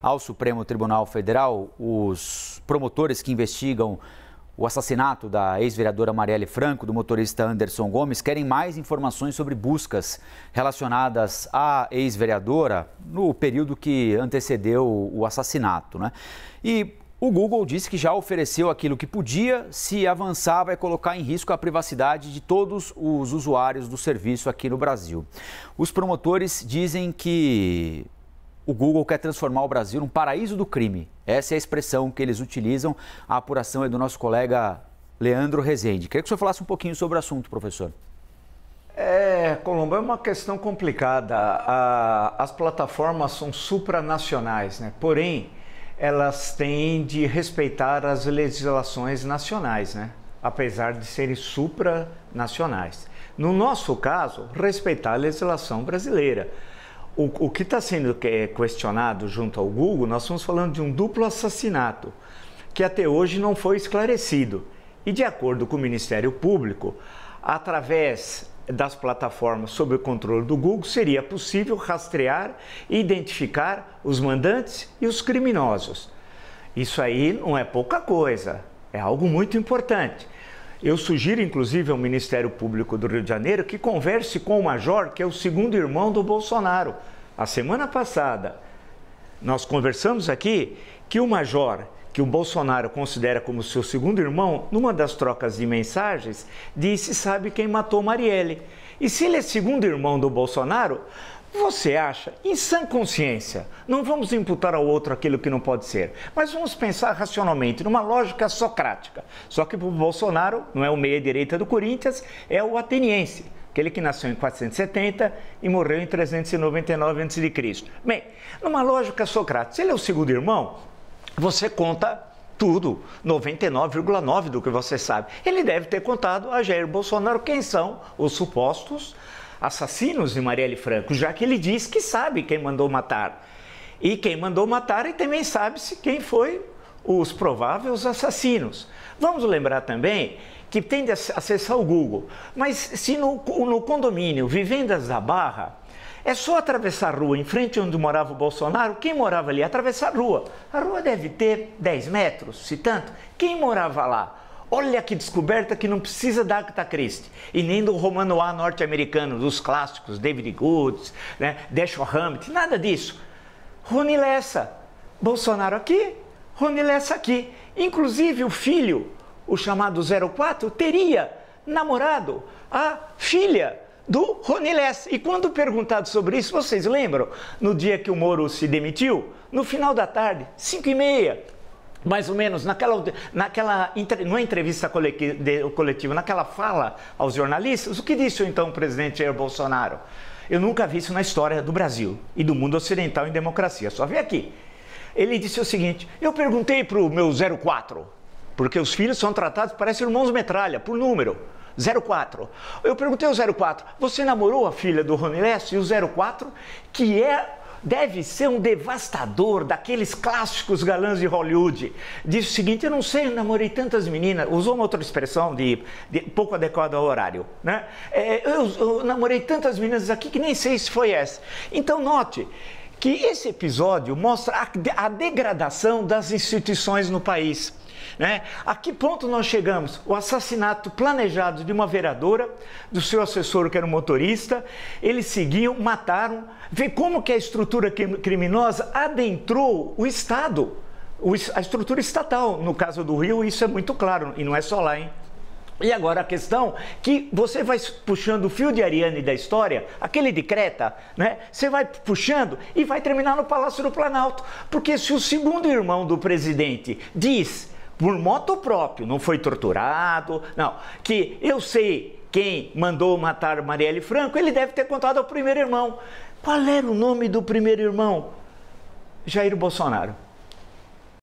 Ao Supremo Tribunal Federal, os promotores que investigam o assassinato da ex-vereadora Marielle Franco, do motorista Anderson Gomes, querem mais informações sobre buscas relacionadas à ex-vereadora no período que antecedeu o assassinato, né? E o Google disse que já ofereceu aquilo que podia, se avançar vai colocar em risco a privacidade de todos os usuários do serviço aqui no Brasil. Os promotores dizem que o Google quer transformar o Brasil num paraíso do crime. Essa é a expressão que eles utilizam. A apuração é do nosso colega Leandro Rezende. Queria que o senhor falasse um pouquinho sobre o assunto, professor. Colombo, é uma questão complicada. As plataformas são supranacionais, né? Porém, elas têm de respeitar as legislações nacionais, né? Apesar de serem supranacionais. No nosso caso, respeitar a legislação brasileira. O que está sendo questionado junto ao Google, nós estamos falando de um duplo assassinato, que até hoje não foi esclarecido. E de acordo com o Ministério Público, através das plataformas sob o controle do Google, seria possível rastrear e identificar os mandantes e os criminosos. Isso aí não é pouca coisa, é algo muito importante. Eu sugiro, inclusive, ao Ministério Público do Rio de Janeiro que converse com o Major, que é o segundo irmão do Bolsonaro. A semana passada, nós conversamos aqui que o Major, que o Bolsonaro considera como seu segundo irmão, numa das trocas de mensagens, disse: sabe quem matou Marielle. E se ele é segundo irmão do Bolsonaro, você acha, em sã consciência, não vamos imputar ao outro aquilo que não pode ser, mas vamos pensar racionalmente, numa lógica socrática. Só que para o Bolsonaro, não é o meia-direita do Corinthians, é o ateniense, aquele que nasceu em 470 e morreu em 399 a.C. Bem, numa lógica socrática, se ele é o segundo irmão, você conta tudo, 99,9% do que você sabe. Ele deve ter contado a Jair Bolsonaro quem são os supostos assassinos de Marielle Franco, já que ele diz que sabe quem mandou matar. E quem mandou matar, e também sabe-se quem foi os prováveis assassinos. Vamos lembrar também que tem de acessar o Google, mas se no condomínio Vivendas da Barra, é só atravessar a rua em frente onde morava o Bolsonaro. Quem morava ali? Atravessar a rua. A rua deve ter 10 metros, se tanto. Quem morava lá? Olha que descoberta que não precisa da Agatha Christie e nem do Romano A norte-americano, dos clássicos, David Goods, né, Dashiell Hammett, nada disso. Rony Lessa, Bolsonaro aqui, Rony Lessa aqui. Inclusive o filho, o chamado 04, teria namorado a filha do Rony Lessa. E quando perguntado sobre isso, vocês lembram? No dia que o Moro se demitiu, no final da tarde, 5h30, mais ou menos, numa entrevista coletiva, naquela fala aos jornalistas, o que disse então o presidente Jair Bolsonaro? Eu nunca vi isso na história do Brasil e do mundo ocidental em democracia, só vi aqui. Ele disse o seguinte: eu perguntei para o meu 04, porque os filhos são tratados, parecem irmãos metralha, por número, 04. Eu perguntei ao 04, você namorou a filha do Rony Lessa? E o 04, que deve ser um devastador daqueles clássicos galãs de Hollywood, disse o seguinte: eu não sei, eu namorei tantas meninas, usou uma outra expressão de pouco adequada ao horário, né? Eu namorei tantas meninas aqui que nem sei se foi essa. Então note que esse episódio mostra a degradação das instituições no país, né? A que ponto nós chegamos? O assassinato planejado de uma vereadora, do seu assessor que era um motorista, eles seguiam, mataram. Vê como que a estrutura criminosa adentrou o Estado, a estrutura estatal. No caso do Rio, isso é muito claro, e não é só lá, hein? E agora a questão que você vai puxando o fio de Ariane da história, aquele de Creta, né? Você vai puxando e vai terminar no Palácio do Planalto. Porque se o segundo irmão do presidente diz, por moto próprio, não foi torturado, não, que eu sei quem mandou matar Marielle Franco, ele deve ter contado ao primeiro irmão. Qual era o nome do primeiro irmão? Jair Bolsonaro.